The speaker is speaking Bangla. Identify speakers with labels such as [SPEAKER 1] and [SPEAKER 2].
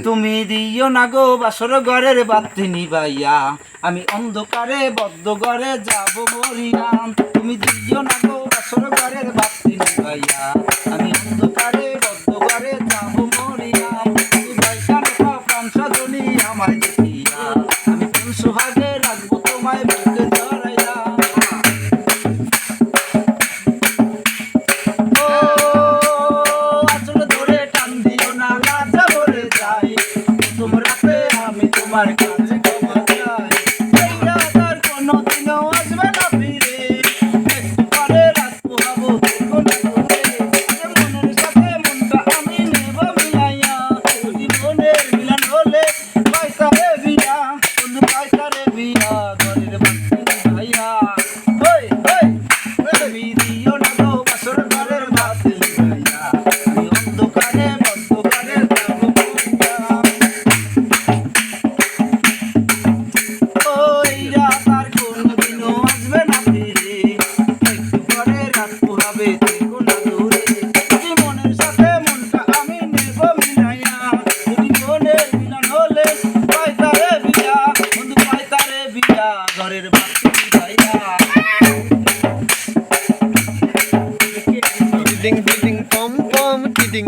[SPEAKER 1] তুমি দিও না গো বাসর ঘরের বাতি নিবাইয়া, আমি অন্ধকারে বদ্ধ ঘরে যাব মরিয়া। তুমি দিও না গো বাসর ঘরের বাতি নিবাইয়া, আমি অন্ধকারে বদ্ধ ঘরে যাব মরিয়া। তুমি বাইকান প্রাণ সাধনী আমায় দেখিয়া, আমি কোন সোহাগে রাখবো তোমায় বুকে জড়াইয়া। ও আঁচল ধরে টান দিও না, লাজা ভরে যাই তোমরা আমি তোমার কাছে ক্ষমা চাই। এই রাত আর কোনোদিনও আসবে না ফিরে, একটু পরে রাত পোহাবো কোনো দূরে। মনের সাথে মনটা আমি নেব মিলাইয়া, যদি মনের মিলন হলে পয়সারে বিয়া, বন্ধু পয়সারে বিয়া, ঘরের বাতি নিভাইয়া। হই হই তুমি দিও না গো বাসর ঘরের বাতি নিভাইয়া, আমি অন্ধকারে বদ্ধ ঘরে যাব মরিয়া। ওই রাত আর কোনোদিনও আসবে না ফিরে, একটু পরে রাত পোহাবে থেকো না দূরে। যদি মনের সাথে মনটা আমি নেব মিলাইয়া, যদি মনের মিলন হলে পয়সারে বিয়া, বন্ধু পয়সারে বিয়া, ঘরের বাতি নিভাইয়া।
[SPEAKER 2] Kidding, kidding, pom pom, kidding.